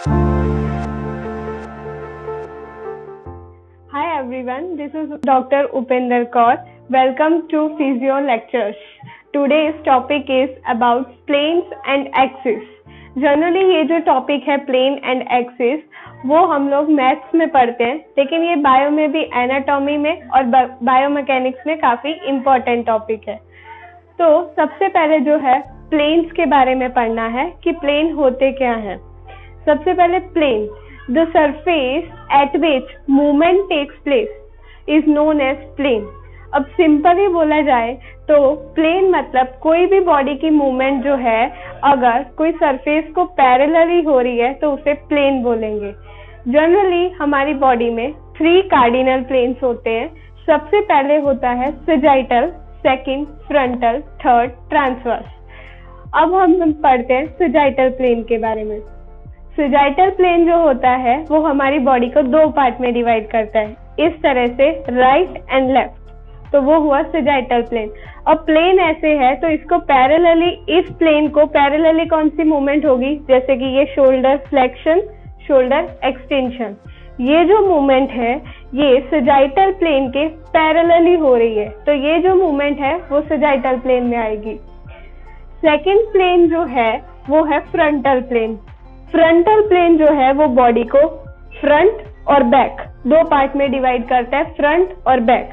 Hi everyone, this is Dr. Upender Kaur. Welcome to Physio Lectures. Today's topic is about planes and axis. Generally ये जो topic है plane and axis वो हम लोग maths में पढ़ते हैं, लेकिन ये बायो में भी एनाटॉमी में और बायोमैकेनिक्स में काफी इम्पोर्टेंट टॉपिक है। तो सबसे पहले जो है प्लेन्स के बारे में पढ़ना है कि प्लेन होते क्या हैं। सबसे पहले plane, the surface at which movement takes place is known as plane. अब सिंपली बोला जाए तो प्लेन मतलब कोई भी बॉडी की मूवमेंट जो है अगर कोई सरफेस को पैरेलली हो रही है तो उसे प्लेन बोलेंगे। जनरली हमारी बॉडी में 3 कार्डिनल प्लेन्स होते हैं। सबसे पहले होता है sagittal, second frontal, third transverse. अब हम पढ़ते हैं सजाइटल प्लेन के बारे में। सजाइटल प्लेन जो होता है वो हमारी बॉडी को 2 पार्ट में डिवाइड करता है, इस तरह से राइट एंड लेफ्ट, तो वो हुआ सजाइटल प्लेन। और प्लेन ऐसे है तो इसको पैरेलली, इस प्लेन को पैरेलली कौन सी मूवमेंट होगी, जैसे कि ये शोल्डर फ्लेक्शन, शोल्डर एक्सटेंशन, ये जो मूवमेंट है ये सजाइटल प्लेन के पैरेलली हो रही है, तो ये जो मूवमेंट है वो सजाइटल प्लेन में आएगी। सेकंड प्लेन जो है वो है फ्रंटल प्लेन। फ्रंटल प्लेन जो है वो बॉडी को फ्रंट और बैक 2 पार्ट में डिवाइड करता है, फ्रंट और बैक।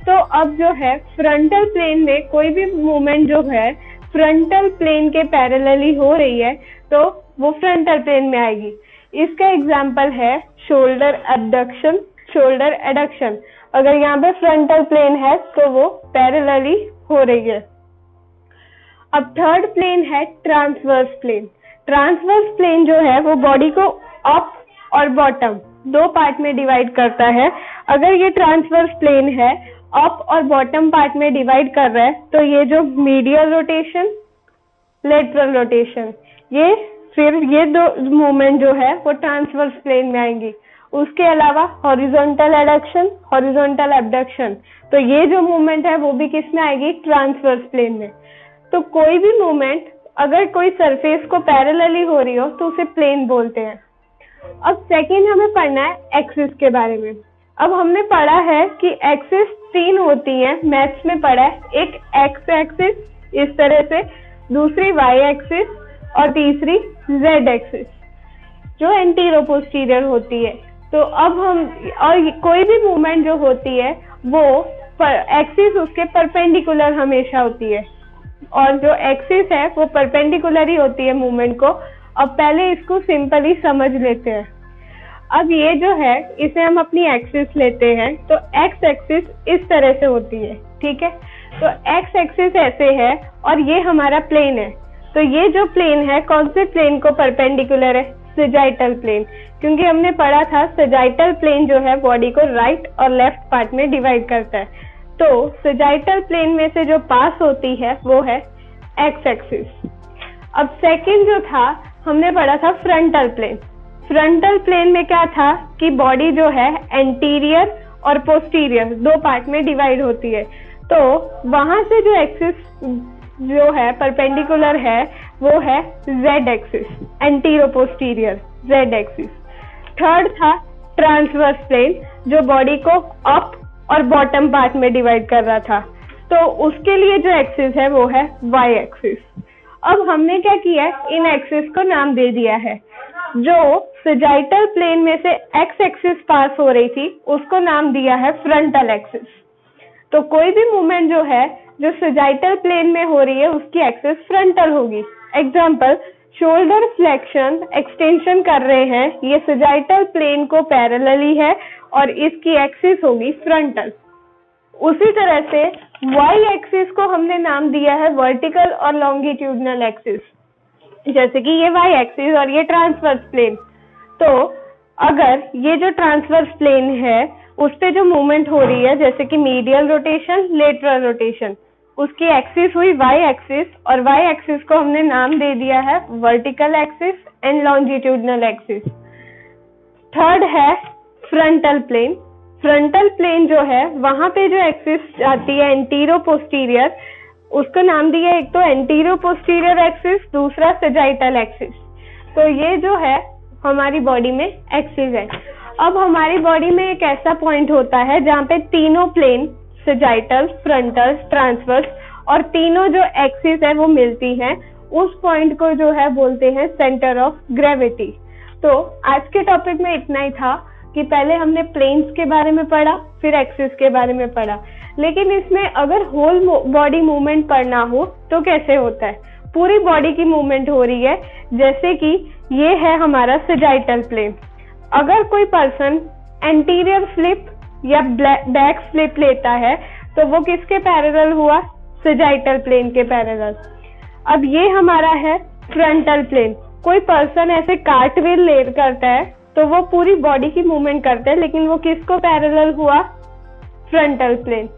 तो अब जो है फ्रंटल प्लेन में कोई भी मूवमेंट जो है फ्रंटल प्लेन के पैरेलली हो रही है तो वो फ्रंटल प्लेन में आएगी। इसका एग्जांपल है शोल्डर एब्डक्शन, शोल्डर एडक्शन। अगर यहाँ पे फ्रंटल प्लेन है तो वो पैरेलली हो रही है। अब थर्ड प्लेन है ट्रांसवर्स प्लेन। ट्रांसवर्स प्लेन जो है वो बॉडी को अप और बॉटम 2 पार्ट में डिवाइड करता है। अगर ये ट्रांसवर्स प्लेन है, अप और बॉटम पार्ट में डिवाइड कर रहा है, तो ये जो मीडियल रोटेशन, लेटरल रोटेशन, ये फिर ये 2 मूवमेंट जो है वो ट्रांसवर्स प्लेन में आएंगी। उसके अलावा हॉरिजॉन्टल एडक्शन, हॉरिजॉन्टल एब्डक्शन, तो ये जो मूवमेंट है वो भी किस में आएगी, ट्रांसवर्स प्लेन में। तो कोई भी मूवमेंट अगर कोई सरफेस को पैरेलली हो रही हो तो उसे प्लेन बोलते हैं। अब सेकंड हमें पढ़ना है एक्सिस के बारे में। अब हमने पढ़ा है कि एक्सिस 3 होती हैं, मैथ्स में पढ़ा है, एक एक्स एक्सिस इस तरह से, दूसरी वाई एक्सिस और तीसरी जेड एक्सिस जो एंटीरो पोस्टीरियर होती है। तो अब हम, और कोई भी मूवमेंट जो होती है वो एक्सिस उसके परपेंडिकुलर हमेशा होती है, और जो एक्सिस है वो परपेंडिकुलर ही होती है मूवमेंट को। अब पहले इसको सिंपली समझ लेते हैं। अब ये जो है इसे हम अपनी एक्सिस लेते हैं, तो एक्स एक्सिस इस तरह से होती है, ठीक है। तो एक्स एक्सिस ऐसे है और ये हमारा प्लेन है। तो ये जो प्लेन है कौन से प्लेन को परपेंडिकुलर है, सजाइटल प्लेन, क्योंकि हमने पढ़ा था सजाइटल प्लेन जो है बॉडी को राइट और लेफ्ट पार्ट में डिवाइड करता है। तो सजाइटल प्लेन में से जो पास होती है वो है एक्स एक्सिस। अब सेकंड जो था हमने पढ़ा था फ्रंटल प्लेन। फ्रंटल प्लेन में क्या था कि बॉडी जो है एंटीरियर और पोस्टीरियर 2 पार्ट में डिवाइड होती है, तो वहां से जो एक्सिस जो है परपेंडिकुलर है वो है Z axis, antero posterior Z axis. Third था ट्रांसवर्स प्लेन जो बॉडी को अप और बॉटम पार्ट में डिवाइड कर रहा था, तो उसके लिए जो एक्सिस है वो है वाई एक्सिस। अब हमने क्या किया है, इन एक्सिस को नाम दे दिया है। जो सजाइटल प्लेन में से एक्स एक्सिस पास हो रही थी उसको नाम दिया है फ्रंटल एक्सिस। तो कोई भी मूवमेंट जो है जो सजाइटल प्लेन में हो रही है उसकी एक्सिस फ्रंटल होगी। एग्जाम्पल, शोल्डर फ्लेक्शन एक्सटेंशन कर रहे हैं, ये सजाइटल प्लेन को पैरेलली है और इसकी एक्सिस होगी फ्रंटल। उसी तरह से वाई एक्सिस को हमने नाम दिया है वर्टिकल और लॉन्गिट्यूडनल एक्सिस, जैसे कि ये वाई एक्सिस और ये ट्रांसवर्स प्लेन। तो अगर ये जो ट्रांसवर्स प्लेन है उस पे जो मूवमेंट हो रही है जैसे कि मीडियल रोटेशन, लेटरल रोटेशन, उसकी एक्सिस हुई वाई एक्सिस, और वाई एक्सिस को हमने नाम दे दिया है vertical axis and longitudinal axis. Third है फ्रंटल प्लेन। फ्रंटल प्लेन जो है वहां पे जो एक्सिस आती है एंटीरो पोस्टीरियर, उसको नाम दिया एक तो एंटीरो पोस्टीरियर एक्सिस, दूसरा सेजाइटल एक्सिस। तो ये जो है हमारी बॉडी में एक्सिस है। अब हमारी बॉडी में एक ऐसा पॉइंट होता है जहाँ पे तीनों प्लेन, सजाइटल, फ्रंटल, ट्रांसवर्स और तीनों जो एक्सिस है वो मिलती हैं। उस पॉइंट को जो है बोलते हैं सेंटर ऑफ ग्रेविटी। तो आज के टॉपिक में इतना ही था कि पहले हमने प्लेन्स के बारे में पढ़ा, फिर एक्सिस के बारे में पढ़ा, लेकिन इसमें अगर होल बॉडी मूवमेंट पढ़ना हो तो कैसे होता है? पूरी बॉडी की मूवमेंट हो रही है, जैसे कि ये है हमारा सजाइटल प्लेन। अगर कोई पर्सन एंटीरियर फ्लिप या बैक फ्लिप लेता है तो वो किसके पैरेलल हुआ? सजाइटल प्लेन के पैरेलल। अब ये हमारा है फ्रंटल प्लेन। कोई पर्सन ऐसे कार्टव्हील ले करता है तो वो पूरी बॉडी की मूवमेंट करता है, लेकिन वो किसको पैरेलल हुआ? Frontal plane.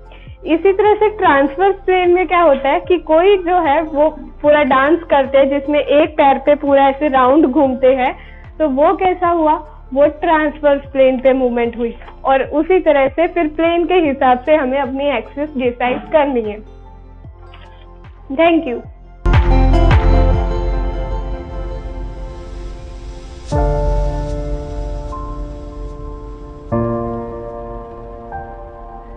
इसी तरह से ट्रांसवर्स प्लेन में क्या होता है कि कोई जो है वो पूरा डांस करते हैं जिसमें एक पैर पे पूरा ऐसे राउंड घूमते हैं, तो वो कैसा हुआ? वो ट्रांसवर्स प्लेन पे मूवमेंट हुई। और उसी तरह से फिर प्लेन के हिसाब से हमें अपनी एक्सिस डिसाइड करनी है। Thank you.